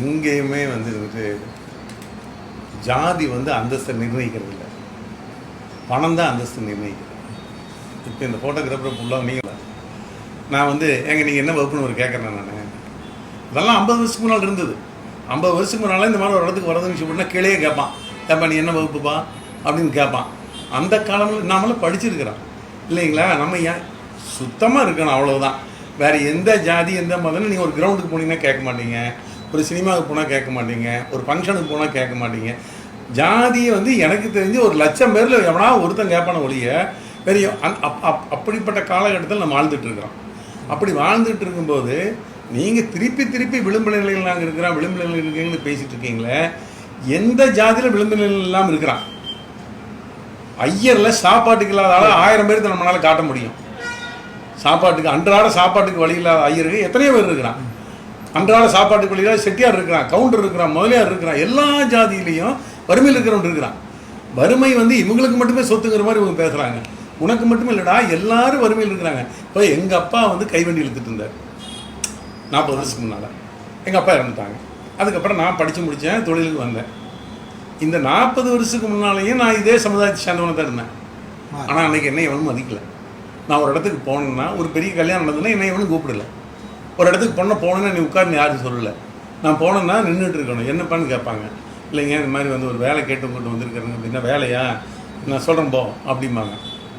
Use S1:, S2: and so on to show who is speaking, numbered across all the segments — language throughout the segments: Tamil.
S1: எங்கேயுமே வந்து ஜாதி வந்து அந்தஸ்தை நிர்ணயிக்கிறது இல்லை, பணம் தான் அந்தஸ்து நிர்ணயிக்கிறது. இப்போ இந்த ஃபோட்டோகிராஃபர் ஃபுல்லாக நீங்கள் நான் வந்து நீங்கள் என்ன வகுப்புன்னு ஒரு கேட்குறேன். நான் இதெல்லாம் 50 வருஷத்துக்கு முன்னால் இருந்தது. 50 வருஷத்துக்கு முன்னால் இந்த மாதிரி ஒரு இடத்துக்கு வரதுன்னு சொல்லிட்டுனா கீழே கேட்பான் நீ என்ன வகுப்புப்பா அப்படின்னு கேட்பான். அந்த காலங்களில் நாமெல்லாம் படிச்சிருக்கிறோம் இல்லைங்களா? நம்ம ஏன் சுத்தமாக இருக்கணும், அவ்வளோதான். வேறு எந்த ஜாதி எந்த மதம்னு நீங்கள் ஒரு கிரவுண்டுக்கு போனீங்கன்னா கேட்க மாட்டீங்க, ஒரு சினிமாவுக்கு போனால் கேட்க மாட்டீங்க, ஒரு ஃபங்க்ஷனுக்கு போனால் கேட்க மாட்டீங்க. ஜாதியை வந்து எனக்கு தெரிஞ்சு ஒரு 1,00,000 பேரில் எவனா ஒருத்தன் கேட்பான ஒழிய பெரிய அப்படிப்பட்ட காலகட்டத்தில் நம்ம வாழ்ந்துட்டுருக்குறோம். அப்படி வாழ்ந்துட்டு இருக்கும்போது நீங்கள் திருப்பி விளிம்பு நிலையில் நாங்கள் இருக்கிறோம், விளிம்பு நிலையில் இருக்கீங்கன்னு பேசிகிட்டு இருக்கீங்களே. எந்த ஜாதியில் விளிம்பு நிலையில் இல்லாமல் இருக்கிறான்? ஐயரில் சாப்பாட்டுக்கு இல்லாத 1000 பேருக்கு நம்மளால் காட்ட முடியும். சாப்பாட்டுக்கு அன்றாட சாப்பாட்டுக்கு வழி இல்லாத ஐயருக்கு எத்தனையோ பேர் இருக்கிறான். அன்றாட சாப்பாட்டுக்கு வழி இல்லாத செட்டியார் இருக்கிறான், கவுண்டர் இருக்கிறான், முதலியார் இருக்கிறான். எல்லா ஜாதியிலையும் வறுமையில் இருக்கிறவன் இருக்கிறான். வறுமை வந்து இவங்களுக்கு மட்டுமே சொத்துங்கிற மாதிரி இவங்க பேசுகிறாங்க. உனக்கு மட்டுமே இல்லைடா, எல்லாரும் வறுமையில் இருக்கிறாங்க. இப்போ எங்கள் அப்பா வந்து கைவண்டி இழுத்துட்டு இருந்தார் 40 வருஷத்துக்கு முன்னால். எங்கள் அப்பா இறந்துட்டாங்க. அதுக்கப்புறம் நான் படித்து முடித்தேன், தொழிலுக்கு வந்தேன். இந்த 40 வருஷத்துக்கு முன்னாலேயும் நான் இதே சமுதாயத்தை சேர்ந்தவனை தான் இருந்தேன். ஆனால் அன்றைக்கி என்ன எவனும் மதிக்கலை. நான் ஒரு இடத்துக்கு போனேன்னா, ஒரு பெரிய கல்யாணம் நடந்ததுன்னா என்னை எவனும் கூப்பிடல. ஒரு இடத்துக்கு போனேன்னா நீ உட்கார்னு யாரும் சொல்லலை. நான் போனேன்னா நின்றுட்டு இருக்கணும். என்னப்பான்னு கேட்பாங்க. இல்லைங்க இந்த மாதிரி வந்து ஒரு வேலை கேட்டு கொண்டு வந்திருக்கிறேங்க அப்படின்னா, வேலையா நான் சொல்கிறேன் போ அப்படிம்பாங்க.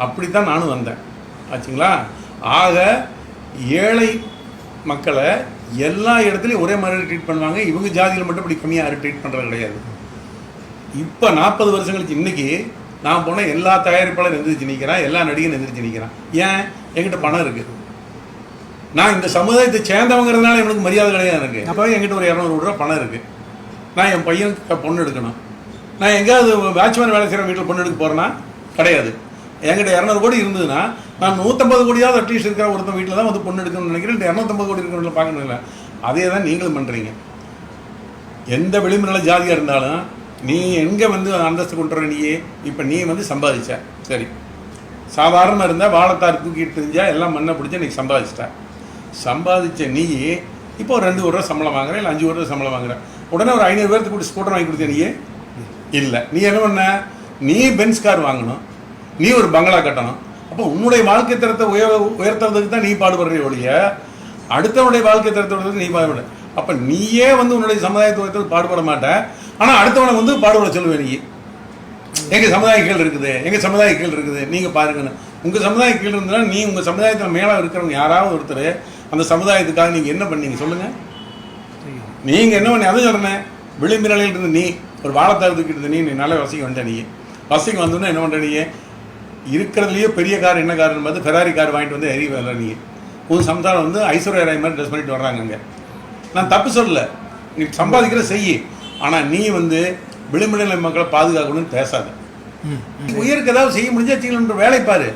S1: அப்படி தான் நானும் வந்தேன் ஆச்சுங்களா. ஆக ஏழை மக்களை எல்லா இடத்துலையும் ஒரே மாதிரி ட்ரீட் பண்ணுவாங்க. இவங்க ஜாதியில் மட்டும் இப்படி கம்மியாக யாரும் ட்ரீட் பண்ணுறது கிடையாது. இப்போ 40 வருஷம் கழிச்சு இன்றைக்கி நான் போனால் எல்லா தயாரிப்பாளரும் எந்திரிச்சு நிற்கிறான், எல்லா நடிகரும் எந்திரிச்சு நிற்கிறான். ஏன்? என்கிட்ட பணம் இருக்குது. நான் இந்த சமுதாயத்தை சேர்ந்தவங்கிறதுனால எனக்கு மரியாதை கிடையாது. எனக்கு அப்போ என்கிட்ட ஒரு 200 ரூபா பணம் இருக்குது. நான் என் பையனுக்கு பொண்ணு எடுக்கணும். நான் எங்கேயாவது வாட்ச்மேன் வேலை செய்கிற வீட்டில் பொண்ணு எடுக்க போகிறேன்னா கிடையாது. என்கிட்ட 200 கோடி இருந்ததுன்னா நான் 150 கோடியாவது அட்லீஸ்ட் இருக்கிற ஒருத்தன் வீட்டில் தான் வந்து பொண்ணு எடுக்கணும்னு நினைக்கிறேன். 250 கோடி இருக்கிற வீட்டில் பார்க்கணும் இல்லை. அதே தான் நீங்களும் பண்ணுறீங்க. எந்த விளிம்புநிலை ஜாதியாக இருந்தாலும் நீ எங்கே வந்து அந்தஸ்து கொண்டு வர நீயே. இப்போ நீ வந்து சம்பாதிச்ச சரி, சாதாரணமாக இருந்தால் வாழைத்தார் தூக்கிட்டு தெரிஞ்சால் எல்லாம் மண்ணை பிடிச்சா நீ சம்பாதிச்ச நீ இப்போ ஒரு 2 ரூபா சம்பளம் வாங்குறேன், இல்லை 5 ரூபா சம்பளம் வாங்குறேன். உடனே ஒரு 500 பேருக்கு கூட்டி ஸ்கூட்டர் வாங்கி கொடுத்த நீயே இல்லை. நீ என்ன பண்ண? நீ பென்ஸ் கார் வாங்கணும், நீ ஒரு பங்களா கட்டணும். அப்போ உன்னுடைய வாழ்க்கை தரத்தை உயர்த்துறதுக்கு தான் நீ பாடுபடுற ஒழிய அடுத்தவனுடைய வாழ்க்கை தரத்தை உயர்த்துறதுக்கு நீ பாடுபட. அப்போ நீயே வந்து உன்னுடைய சமுதாயத்தை உயர்த்துறது பாடுபட மாட்டேன். ஆனால் அடுத்தவனை வந்து பாடுபட சொல்லுவேன். நீ எங்கள் சமுதாய கீழ் இருக்குது, எங்கள் சமுதாய கீழ் இருக்குது, நீங்கள் பாருங்கன்னு. உங்கள் சமுதாய கீழ் இருந்ததுன்னா நீ உங்கள் சமுதாயத்தில் மேலே இருக்கிறவங்க யாராவது ஒருத்தர் அந்த சமுதாயத்துக்காக நீங்கள் என்ன பண்ணீங்க சொல்லுங்கள்? நீங்கள் என்ன பண்ணி அதை சொல்கிறேன். விளிம்பு நிலையில் இருந்து நீ ஒரு வாழைத்தாரத்துக்கு இருந்து நீ நல்ல வசதிக்கு வந்த. நீ வசதிக்கு வந்தோன்னா என்ன பண்ணுற? நீ இருக்கிறதுலையே பெரிய கார் என்ன கார்னு பார்த்து ஃபெராரி கார் வாங்கிட்டு வந்து எரிய வரல. நீ உன் சம்சாரம் வந்து ஐஸ்வர்யா ராய் மாதிரி ட்ரெஸ் பண்ணிட்டு வர்றாங்க. அங்கே நான் தப்பு சொல்லலை, நீ சம்பாதிக்கிற செய்யி. ஆனால் நீ வந்து விளிம்பு நிலை மக்களை பாதுகாக்கணும்னு பேசாத. உயருக்கு ஏதாவது செய்ய முடிஞ்சா செய்யணுன்ற வேலை பாரு.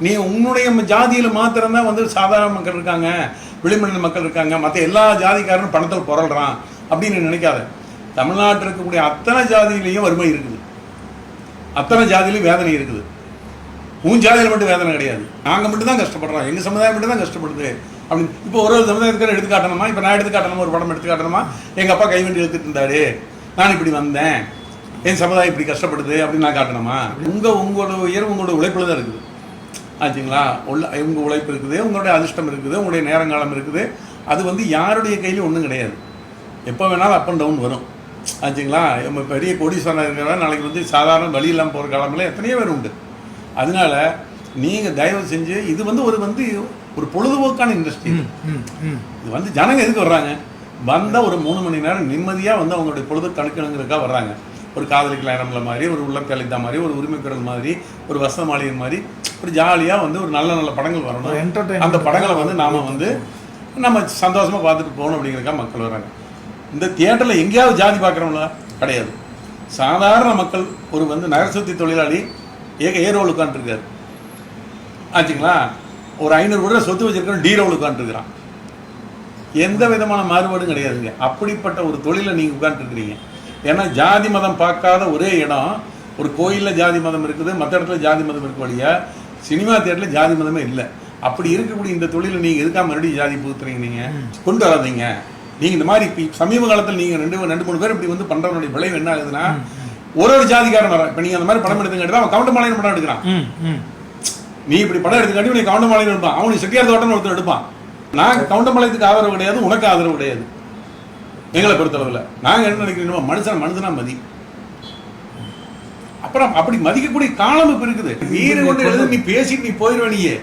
S1: நீ உன்னுடைய ஜாதியில் மாத்திரம்தான் வந்து சாதாரண மக்கள் இருக்காங்க, விளிம்பு நிலை மக்கள் இருக்காங்க, மற்ற எல்லா ஜாதிக்காரனும் பணத்தில் புரள்றான் அப்படின்னு நினைக்காத. தமிழ்நாட்டில் இருக்கக்கூடிய அத்தனை ஜாதியிலையும் வறுமை இருக்குது, அத்தனை ஜாதியிலையும் வேதனை இருக்குது. உன் ஜாதியில் மட்டும் வேதனை கிடையாது. நாங்கள் மட்டும் தான் கஷ்டப்படுறோம், எங்கள் சமுதாயம் மட்டும் தான் கஷ்டப்படுது அப்படின்னு. இப்போ ஒரு சமுதாயத்துக்கார எடுத்து காட்டணுமா? இப்போ நான் எடுத்து காட்டணுமா? ஒரு படம் எடுத்து காட்டணுமா? எங்கள் அப்பா கைவண்டி எடுத்துட்டு இருந்தாரு, நான் இப்படி வந்தேன், என் சமுதாயம் இப்படி கஷ்டப்படுது அப்படின்னு நான் காட்டணுமா? உங்களோட உயர்வு உங்களோட உழைப்பில் தான் இருக்குது ஆச்சுங்களா. உங்கள் உழைப்பு இருக்குது, உங்களுடைய அதிர்ஷ்டம் இருக்குது, உங்களுடைய நேரங்காலம் இருக்குது. அது வந்து யாருடைய கையிலும் ஒன்றும் கிடையாது. எப்போ வேணாலும் அப் அண்ட் டவுன் வரும் ஆச்சுங்களா. நம்ம பெரிய கோடீஸ்வரன் இருக்கிறதா நாளைக்கு வந்து சாதாரண வழி இல்லாமல் போகிற காலங்களில் எத்தனையோ பேர் உண்டு. அதனால நீங்கள் தயவு செஞ்சு இது வந்து ஒரு பொழுதுபோக்கான இண்டஸ்ட்ரி. இது வந்து ஜனங்க எதுக்கு வர்றாங்க? வந்தால் ஒரு 3 மணி நேரம் நிம்மதியாக வந்து அவங்களுடைய பொழுது கணக்கணுங்கிறதுக்காக வர்றாங்க. ஒரு காதலிக்கலாம் இடம்ல மாதிரி, ஒரு உள்ளம் தெளித்தா மாதிரி, ஒரு உரிமைக்குரல் மாதிரி, ஒரு வசந்த மாளிகை மாதிரி, ஒரு ஜாலியாக வந்து ஒரு நல்ல படங்கள் வரணும். அந்த படங்களை வந்து நாம் வந்து நம்ம சந்தோஷமாக பார்த்துட்டு போகணும் அப்படிங்கிறதுக்காக மக்கள் வர்றாங்க. இந்த தியேட்டரில் எங்கேயாவது ஜாதி பார்க்குறவங்களா? கிடையாது. சாதாரண மக்கள் ஒரு வந்து நகரசுத்தி தொழிலாளி ஏரோவில் உட்காந்துருக்காரு ஆச்சுங்களா. ஒரு 500 கோடி சொத்து வச்சிருக்கோம், டீரோவில் உட்காந்துருக்கிறான். எந்த விதமான மாறுபாடும் கிடையாதுங்க. அப்படிப்பட்ட ஒரு தொழிலை நீங்கள் உட்காந்துருக்கிறீங்க. ஏன்னா ஜாதி மதம் பார்க்காத ஒரே இடம், ஒரு கோயிலில் ஜாதி மதம் இருக்குது, மற்ற இடத்துல ஜாதி மதம் இருக்க வழியா சினிமா தியேட்டரில் ஜாதி மதமே இல்லை. அப்படி இருக்கக்கூடிய இந்த தொழிலை நீங்கள் எதுக்காக மறுபடியும் ஜாதி புகுத்துறீங்க? நீங்கள் கொண்டு வராதீங்க. நீங்கள் இந்த மாதிரி இப்போ சமீப காலத்தில் நீங்கள் ரெண்டு மூணு பேர் இப்படி வந்து பண்ணுறவனுடைய விளைவு என்ன ஆகுதுன்னா ஒரு ஜாதிக்காரன் வர. இப்போ நீங்கள் அந்த மாதிரி படம் எடுத்துக்கிட்டு அவன் கவுண்டமாலைன்னு படம் எடுக்கிறான். நீ இப்படி படம் எடுத்துக்காட்டி நீ கவுண்டமாலைன்னு எடுப்பான், அவனுக்கு செட்டியார் தோட்டம்னு ஒருத்தர் எடுப்பான். நாங்கள் கவுண்டமாலயத்துக்கு ஆதரவு கிடையாது, உனக்கு ஆதரவு கிடையாது. எங்களை பொறுத்தளவில் நாங்கள் என்ன நினைக்கிறோம், மனுஷனா மதி. அப்புறம் அப்படி மதிக்கக்கூடிய காலம் இப்ப இருக்குது. வீடு கொண்டு எழுது நீ பேசிட்டு நீ போயிடுவனியே,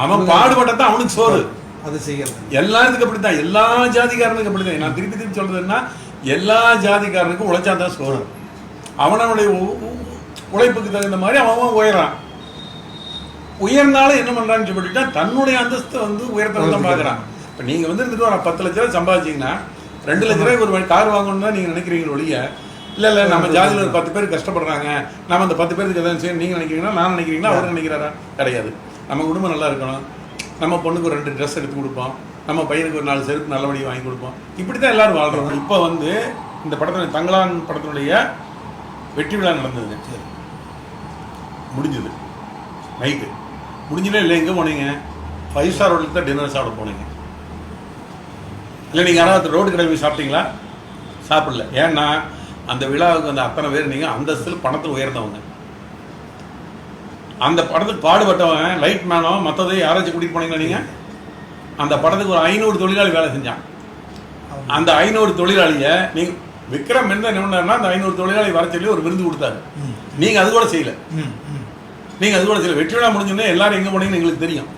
S1: அவன் பாடுபட்டதான் அவனுக்கு சோறு. அது செய்யறது எல்லாத்துக்கும் அப்படித்தான், எல்லா ஜாதிக்காரனுக்கும் அப்படித்தான். நான் திருப்பி சொல்றதுன்னா எல்லா ஜாதிக்காரனுக்கும் உழைச்சாதான் சோறு. அவனுடைய உழைப்புக்கு தகுந்த மாதிரி அவன் உயரான். உயர்ந்தாலும் என்ன பண்றான்னு சொல்லிட்டா தன்னுடைய அந்தஸ்தை வந்து உயர்த்தான் பாக்குறான். இப்ப நீங்க வந்து இருந்துட்டு ஒரு 10 லட்ச ரூபாய் சம்பாதிச்சீங்கன்னா 2 லட்ச ரூபாய்க்கு ஒரு கார் வாங்கணும்னு தான் நீங்க நினைக்கிறீங்க ஒழிய இல்ல நம்ம ஜாதியில் ஒரு 10 பேர் கஷ்டப்படுறாங்க, நம்ம அந்த 10 பேருக்கு எதாவது செய்யணும் நீங்க நினைக்கிறீங்கன்னா நான் நினைக்கிறீங்கன்னா அவர் நினைக்கிறாரா? கிடையாது. நம்ம குடும்பம் நல்லா இருக்கணும், நம்ம பொண்ணுக்கு ஒரு 2 ட்ரெஸ் எடுத்து கொடுப்போம், நம்ம பையனுக்கு ஒரு 4 செருப்பு நல்லபடியாக வாங்கி கொடுப்போம். இப்படித்தான் எல்லாரும் வாழ்றோம். இப்போ வந்து இந்த படத்தினுடைய தங்கலான் படத்தினுடைய வெற்றி விழா நடந்ததுங்க. சரி, முடிஞ்சது நைட்டு முடிஞ்சதே இல்லை. எங்கே போனீங்க? 5 ஸ்டார் ஹோட்டலுக்கு தான் டின்னர் சாப்பிட போனீங்க. இல்லை நீங்கள் யாராவது ரோடு கடை போய் சாப்பிட்டீங்களா? சாப்பிடல. ஏன்னா அந்த விழாவுக்கு அந்த அத்தனை பேர் நீங்கள் அந்தஸ்தில் பணத்தில் உயர்ந்தவங்க. அந்த படத்துக்கு பாடுபட்டவன் லைட் மேனோ மற்றதை யாராச்சும் கூட்டிகிட்டு போனீங்களா? நீங்கள் அந்த படத்துக்கு ஒரு 500 தொழிலாளி வேலை செஞ்சான். அந்த 500 தொழிலாளியை நீங்கள் விக்ரம் என்ன பண்ணாருன்னா அந்த 500 தொழிலாளி வர சொல்லி ஒரு விருது கொடுத்தாரு. நீங்கள் அது கூட செய்யலை. வெற்றி விழா முடிஞ்சோடனே எல்லாரும் எங்கே போனீங்கன்னு எங்களுக்கு தெரியும்.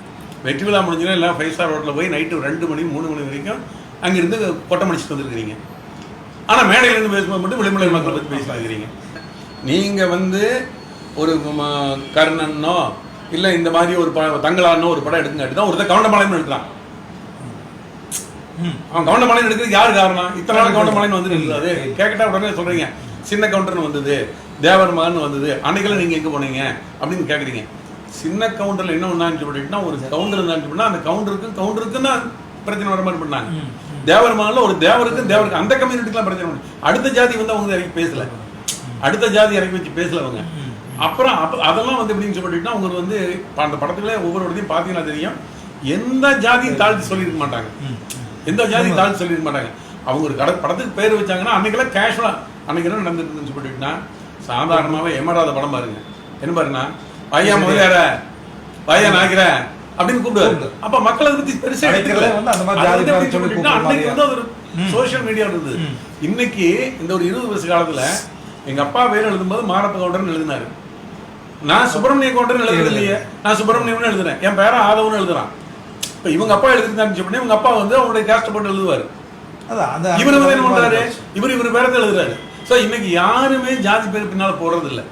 S1: வெற்றி விழா முடிஞ்சோடனே எல்லாம் 5 ஸ்டார் ஹோட்டலில் போய் நைட்டு 2 மணி 3 மணி வரைக்கும் அங்கிருந்து கொட்டம் அடிச்சுட்டு வந்துருக்கிறீங்க. ஆனால் மேடையிலேருந்து பேசும்போது மட்டும் விளிம்புநிலை மக்களை பற்றி பேசிக்கிறீங்க. நீங்கள் வந்து ஒரு கர்ணனோ இல்லை இந்த மாதிரி ஒரு தங்கலானோ ஒரு படம் எடுக்குங்காட்டி தான் ஒருத்தர் கவுண்டமாலைன்னு எடுக்கிறான். அவன் கவுண்டமாலைன்னு எடுக்கிறது யார் காரணம்? இத்தனை நாள் கவுண்டமாலைன்னு வந்து அது கேட்கட்டா உடனே சொல்கிறீங்க சின்ன கவுண்டர்னு வந்தது, தேவர் மகன் வந்தது, அன்னைக்கெல்லாம் நீங்கள் எங்கே போனீங்க அப்படின்னு கேட்குறீங்க. சின்ன கவுண்டரில் என்ன ஒன்றான்னு சொல்லிட்டுனா ஒரு கவுண்டர் இருந்தான்னு சொன்னால் அந்த கவுண்டருக்குன்னு தான் பிரச்சனை வர மாதிரி பண்ணாங்க. தேவர் மகனில் ஒரு தேவருக்கு அந்த கம்யூனிட்டிக்கெலாம் பிரச்சனை பண்ணி அடுத்த ஜாதி வந்து அவங்க இறக்கி பேசலை, அடுத்த ஜாதி இறக்கி வச்சு பேசல அவங்க. அப்புறம் அதெல்லாம் வந்து எப்படின்னு சொல்லிட்டுனா அவங்க வந்து அந்த படத்துக்குள்ளே ஒவ்வொரு இடத்தையும் பார்த்தீங்கன்னா தெரியும், எந்த ஜாதியும் தாழ்த்தி சொல்லியிருக்க மாட்டாங்க, எந்த ஜாதியும் தாழ்த்தி சொல்லியிருக்க மாட்டாங்க. அவங்க ஒரு படத்துக்கு பேர் வச்சாங்கன்னா அன்னைக்கெல்லாம் கேஷுவலாக அன்னைக்கு என்ன நடந்துருக்குன்னு சொல்லிட்டுனா சாதாரணமாகவே எமராத படம் பாருங்க. என்ன பாருன்னா பையா முதலியார பையா நாய்க்கிற அப்படின்னு கூப்பிடுவாரு. அப்ப மக்களை பத்தி பெருசா அன்னைக்கு வந்து ஒரு சோசியல் மீடியா இருந்தது. இன்னைக்கு இந்த ஒரு 20 வருஷ காலத்துல எங்க அப்பா பேர் எழுதும்போது மாரப்ப கவுண்டர்னு எழுதினாரு. நான் சுப்பிரமணிய கவுண்டர்னு எழுதுறது இல்லையே, நான் சுப்பிரமணியம்னு எழுதுறேன், என் பேரை ஆதவன்னு எழுதுறான். இப்ப இவங்க அப்பா எழுதிருந்தான்னு சொன்னா இவங்க அப்பா வந்து அவங்களுடைய கேஸ்ட் போட்டு எழுதுவாரு. இவரு வந்து என்ன பண்றாரு, இவரு பேரத்தை எழுதுறாரு. ஸோ இன்னைக்கு யாருமே ஜாதி பேர் பின்னால் போறது இல்லை.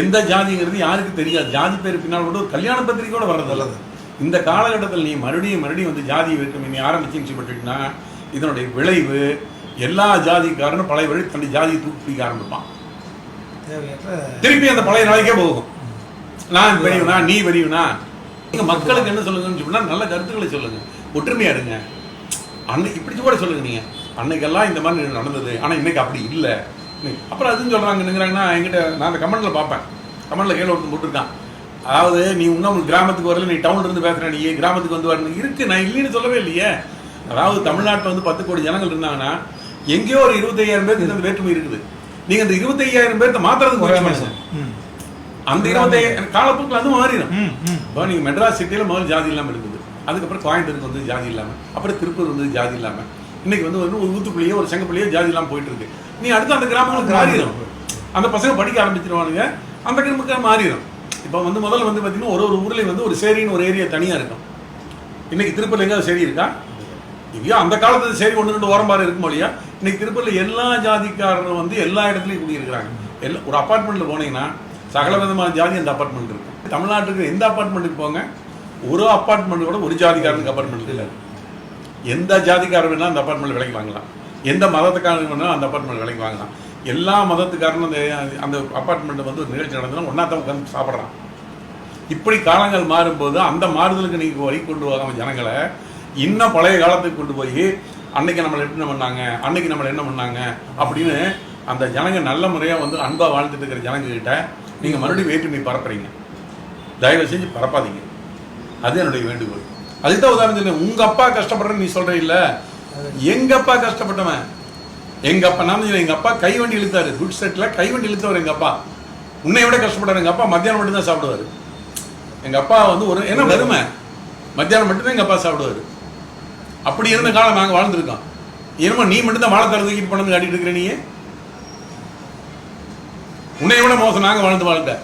S1: எந்த ஜாதிங்கிறது யாருக்கு தெரியாது. ஜாதி பேர் பின்னால் கூட ஒரு கல்யாண பத்திரிக்கையோட வர்றது. இந்த காலகட்டத்தில் நீ மறுபடியும் வந்து ஜாதி வேற்றுமை நீ ஆரம்பிச்சுன்னு சொல்லிட்டுனா இதனுடைய விளைவு எல்லா ஜாதிக்காரனும் பழைய வழி தன்னுடைய ஜாதியை தூக்கி ஆரம்பிப்பான். திருப்பி அந்த பழைய நாளைக்கே போகும். நான் பெரியவனா நீ பெரியவனா. நீங்க மக்களுக்கு என்ன சொல்லுங்கன்னு சொன்னா நல்ல கருத்துக்களை சொல்லுங்க, ஒற்றுமையா இருங்க. அன்னைக்கு இப்படி கூட சொல்லுங்க, நீங்க அன்னைக்கெல்லாம் இந்த மாதிரி நடந்தது ஆனால் இன்னைக்கு அப்படி இல்லை. அப்புறம் அதுன்னு சொல்கிறாங்கன்னுங்கிறாங்கன்னா என்கிட்ட நான் அந்த கமெண்ட்டில் பார்ப்பேன், கமெண்ட்டில் கீழே ஒருத்தர் போட்டிருக்கான், அதாவது நீ இன்னும் கிராமத்துக்கு வரல, நீ டவுன்ல இருந்து பேசுற, நீ கிராமத்துக்கு வந்து வரணும் இருக்கு. நான் இல்லைன்னு சொல்லவே இல்லையே. அதாவது தமிழ்நாட்டில் வந்து 10 கோடி ஜனங்கள் இருந்தாங்கன்னா எங்கேயோ ஒரு 25,000 பேருக்கு இந்த வேற்றுமை இருக்குது. நீங்க அந்த 25,000 பேர்த்த மாத்திரத்துக்கு முயற்சி பண்ணுங்க. அந்த 25,000 காலப்போக்கில் அது மாறிடும். இப்போ நீங்க மெட்ராஸ் சிட்டியில முதல் ஜாதி இல்லாமல் இருக்குது, அதுக்கப்புறம் கோயம்புத்தூருக்கு வந்து ஜாதி இல்லாமல், அப்புறம் திருப்பூர் வந்து ஜாதி இல்லாமல், இன்னைக்கு வந்து ஒரு ஊத்துக்குள்ளேயோ ஒரு செங்கப்பள்ளியோ ஜாதி இல்லாமல் போயிட்டு இருக்கு. நீ அடுத்து அந்த கிராமங்களுக்கு மாறிடும், அந்த பசங்க படிக்க ஆரம்பிச்சிருவானுங்க, அந்த கிராமத்துக்கு மாறிடும். இப்போ வந்து முதல்ல வந்து பார்த்தீங்கன்னா ஒரு ஊர்லேயும் வந்து ஒரு சேரின்னு ஒரு ஏரியா தனியாக இருக்கும். இன்னைக்கு திருப்பூர்ல எங்கேயாவது சேரி இருக்கா? ஐயோ அந்த காலத்துல சேரி 1-2 ஓரம்பாரு இருக்கும் இல்லையா? இன்னைக்கு திருப்பூர்ல எல்லா ஜாதிக்காரரும் வந்து எல்லா இடத்துலையும் குடியிருக்கிறாங்க. ஒரு அப்பார்ட்மெண்ட்ல போனீங்கன்னா சகல விதமான ஜாதி அந்த அப்பார்ட்மெண்ட் இருக்கு. தமிழ்நாட்டுக்கு எந்த அப்பார்ட்மெண்ட்டுக்கு போங்க, ஒரு அப்பார்ட்மெண்ட் கூட ஒரு ஜாதிக்காரனுக்கு அப்பார்ட்மெண்ட் இல்லை. எந்த ஜாதிக்காரர் வேணாலும் அந்த அப்பார்ட்மெண்ட் விலைக்கு வாங்கலாம், எந்த மதத்துக்காரன் வேணாலும் அந்த அப்பார்ட்மெண்ட் விலைக்கு வாங்கலாம். எல்லா மதத்துக்காரனும் அந்த அப்பார்ட்மெண்ட்டை வந்து ஒரு நிகழ்ச்சி நடந்ததுன்னா ஒன்றா தான் உட்காந்து சாப்பிட்றான். இப்படி காலங்கள் மாறும்போது அந்த மாறுதலுக்கு நீங்கள் வழி கொண்டு போகாமல் ஜனங்களை இன்னும் பழைய காலத்துக்கு கொண்டு போய் அன்னைக்கு நம்மளை என்ன பண்ணாங்க, அன்னைக்கு நம்மளை என்ன பண்ணாங்க அப்படின்னு அந்த ஜனங்க நல்ல முறையாக வந்து அன்பாக வாழ்ந்துட்டு இருக்கிற ஜனங்கக்கிட்ட நீங்கள் மறுபடியும் வேற்றுமை பரப்புறீங்க. தயவு செஞ்சு பரப்பாதீங்க, அது என்னுடைய வேண்டுகோள். அதுக்கு தான் உதாரணம் சொன்னேன். உங்கள் அப்பா கஷ்டப்படுறேன்னு நீ சொல்கிற இல்லை, எங்க அப்பா கஷ்டப்பட்டவன். எங்க அப்பா நான் எங்க அப்பா கை வண்டி இழுத்தாரு, குட் செட்ல கை வண்டி இழுத்தவர் எங்க அப்பா. உன்னை விட கஷ்டப்பட்டாரு. எங்க அப்பா மத்தியானம் மட்டும் தான் சாப்பிடுவாரு. எங்க அப்பா வந்து ஒரு என்ன வறுமை, மத்தியானம் மட்டும்தான் எங்க அப்பா சாப்பிடுவாரு. அப்படி இருந்த காலம் நாங்க வாழ்ந்துருக்கோம். என்னமோ நீ மட்டும் தான் வாழைத்தாள் தூக்கிட்டு போனது காட்டிட்டு இருக்கிற. நீ உன்னை விட மோசம் நாங்க வாழ்ந்த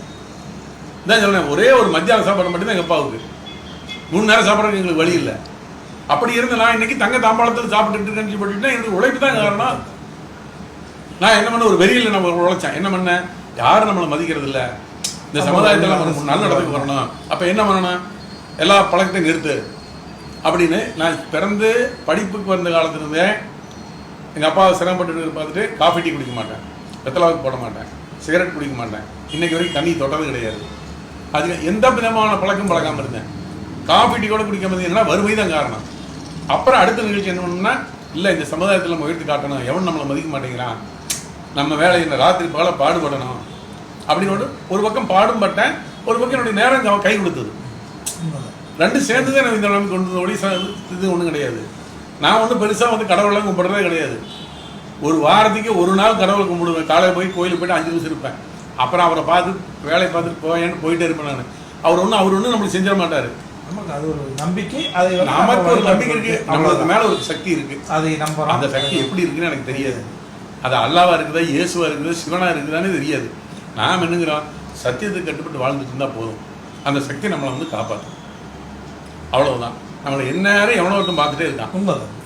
S1: தான் சொல்றேன். ஒரே ஒரு மத்தியான சாப்பாடு மட்டும்தான் எங்க அப்பாவுக்கு. 3 நேரம் சாப்பிட்றதுக்கு எங்களுக்கு வழி இல்லை. அப்படி இருந்த நான் இன்னைக்கு தங்க தாம்பாளத்தில் சாப்பிட்டுட்டு இருக்கேன்னு சொல்லிட்டுனா எனக்கு உழைப்பு தான் காரணம். நான் என்ன பண்ண, ஒரு வெறியில் நம்ம உழைச்சேன். என்ன பண்ணேன், யாரும் நம்மளை மதிக்கிறது இல்லை, இந்த சமுதாயத்தில் நம்ம நல்ல இடத்துக்கு வரணும். அப்போ என்ன பண்ணணும், எல்லா பழக்கத்தையும் நிறுத்து அப்படின்னு. நான் பிறந்து படிப்புக்கு வந்த காலத்துலேருந்தே எங்கள் அப்பா சிரமப்பட்டு பார்த்துட்டு காஃபி டீ குடிக்க மாட்டேன், வெத்தலாவுக்கு போட மாட்டேன், சிகரெட் குடிக்க மாட்டேன். இன்னைக்கு வரைக்கும் தண்ணி தொட்டது கிடையாது. அதுக்கு எந்த விதமான பழக்கம் பழக்காமல் இருந்தேன். காஃபி டீ கூட குடிக்காம இருந்தீங்கன்னா வறுமை தான் காரணம். அப்புறம் அடுத்த நிகழ்ச்சி என்ன பண்ணணும்னா, இல்லை இந்த சமுதாயத்தில் நம்ம உயர்த்தி காட்டணும், எவன் நம்மளை மதிக்க மாட்டேங்கிறான், நம்ம வேலை என்ன ராத்திரி பகல பாடுபடணும் அப்படின்னு ஒரு பக்கம் பாடும் பட்டேன், ஒரு பக்கம் என்னுடைய நேரம் கை கொடுத்தது. 2 சேர்ந்து தான் எனக்கு இந்த நிலைமை கொண்டு வந்த ஒளி. இது ஒன்றும் கிடையாது. நான் வந்து பெருசாக வந்து கடவுளை கும்பிட்றதே கிடையாது. ஒரு வாரத்துக்கு ஒரு நாள் கடவுளை கும்பிடுவேன். காலையில் போய் கோயிலுக்கு போய்ட்டு 5 நிமிஷம் இருப்பேன். அப்புறம் அவரை பார்த்து வேலையை பார்த்துட்டு போயிட்டே இருப்பேன் நான். அவர் ஒன்றும் நம்மளுக்கு செஞ்சிட மாட்டார்.
S2: நமக்கு அது ஒரு நம்பிக்கை, அது
S1: நமக்கு ஒரு நம்பிக்கை இருக்கு, நம்மளுக்கு மேல ஒரு சக்தி இருக்கு.
S2: அதை நம்புறோம்.
S1: அந்த சக்தி எப்படி இருக்குன்னு எனக்கு தெரியாது. அது அல்லாவா இருக்குதா, இயேசுவா இருக்குதா, சிவனா இருக்குதான்னு தெரியாது. நாம் என்னங்கிறோம், சத்தியத்துக்கு கட்டுப்பட்டு வாழ்ந்துட்டு இருந்தா போதும். அந்த சக்தி நம்மளை வந்து காப்பாற்றும். அவ்வளவுதான். நம்மளை எந்நேரம் எவனோ ஒருத்தன் பார்த்துட்டே இருக்கான்.
S2: உண்மைதான்.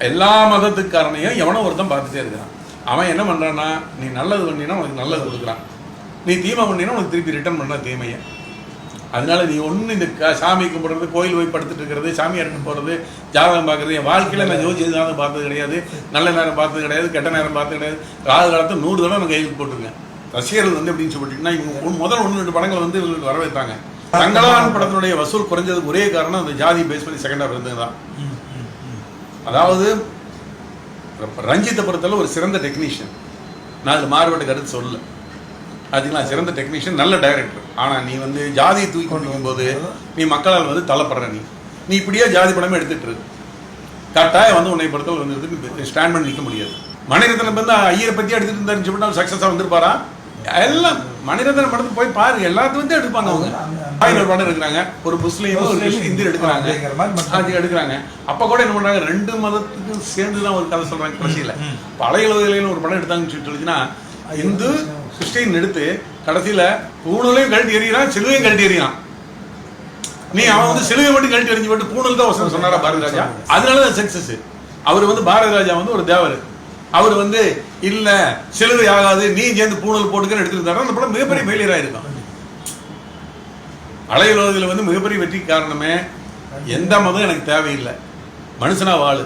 S1: எல்லா மதத்துக்காரனையும் எவனோ ஒருத்தன் பார்த்துட்டே இருக்கிறான். அவன் என்ன பண்றான்னா, நீ நல்லது பண்ணினா உனக்கு நல்லது கொடுக்குறான், நீ தீமை பண்ணினா உனக்கு திருப்பி ரிட்டர்ன் பண்ண தீமையை. அதனால நீ ஒன்று இந்த சாமி கும்பிட்றது, கோயில் போய் படுத்துட்டு இருக்கிறது, சாமியாருக்கு போகிறது, ஜாதகம் பார்க்குறது. என் வாழ்க்கையில் நான் ஜோதிச்சு ஜாதகம் பார்த்தது கிடையாது, நல்ல நேரம் பார்த்தது கிடையாது, கெட்ட நேரம் பார்த்தது கிடையாது. ராகு காலத்தை 100 தடவை நான் கையில் போட்டிருக்கேன். ரசிகர்கள் வந்து எப்படின்னு சொல்லிட்டீங்கன்னா, இவங்க முதல் 1-2 படங்கள் வந்து இவங்களுக்கு வர வைத்தாங்க. தங்களான் படத்தினுடைய வசூல் குறைஞ்சதுக்கு ஒரே காரணம் அந்த ஜாதி பேஸ் பண்ணி செகண்டாக இருந்தது தான். அதாவது ரஞ்சித்தை பொறுத்தவரை ஒரு சிறந்த டெக்னீஷியன். நான் அதில் மாறுபட்ட கருத்து சொல்லலை. அதுக்கு நான் சிறந்த டெக்னீஷியன், நல்ல டைரக்டர். ஆனால் நீ வந்து ஜாதியை தூக்கி கொண்டு போது நீ மக்களால் வந்து தள்ளப்படுற. நீ இப்படியே ஜாதி படமே எடுத்துட்டு இருக்கு. கட்டாயம் வந்து உன்னை பொறுத்தவரை வந்து ஸ்டாண்ட் பண்ணி நிற்க முடியாது. மணிரத்னம் வந்து ஐயரை பற்றி எடுத்துட்டு இருந்தாருன்னு சொல்லிட்டு சக்ஸஸாக வந்திருப்பாரா? எல்லாம் மணிரத்னம் படத்துக்கு போய் பாரு, எல்லாத்தையும் வந்து எடுப்பாங்க. அவங்க ஒரு படம் எடுக்கிறாங்க, ஒரு முஸ்லீம் ஒரு ஹிந்தி எடுக்கிறாங்க, அது எடுக்கிறாங்க. அப்போ கூட என்ன பண்ணுறாங்க, 2 மதத்துக்கும் சேர்ந்து தான் ஒரு கதை சொல்கிறாங்க. கடைசியில் பழைய உலகிலேன்னு ஒரு படம் எடுத்தாங்கன்னு சொல்லிட்டுன்னா, இந்து கிறிஸ்டின் எடுத்து கடைசியில் பூணூலையும் கழட்டி எறிகிறான், சிலுவையும் கழட்டி எறிகிறான். நீ அவன் வந்து சிலுவை மட்டும் கழட்டி எறிஞ்சு போட்டு பூணூல் தான் வசனம் சொன்னாரா பாரதி ராஜா? அதனாலதான் சக்சஸ். அவர் வந்து பாரதி ராஜா வந்து ஒரு தேவர். அவர் வந்து இல்ல சிலுவை ஆகாது, நீ சேர்ந்து பூணூல் போட்டுக்கன்னு எடுத்துருந்தாரு. அந்த படம் மிகப்பெரிய ஃபெயிலியர் ஆயிருக்கும். அலையுலகத்தில் வந்து மிகப்பெரிய வெற்றிக்கு காரணமே எந்த மதம் எனக்கு தேவையில்லை, மனுஷனா வாழு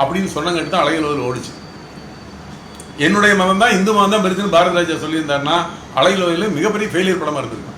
S1: அப்படின்னு சொன்னங்கிட்டு தான் அலையுலகில் ஓடிச்சு. என்னுடைய மதம் தான், இந்து மதம் தான் பெருசுன்னு பாரதி ராஜா சொல்லியிருந்தாருன்னா அலையுலகில் மிகப்பெரிய ஃபெயிலியர் படமா இருந்திருக்கும்.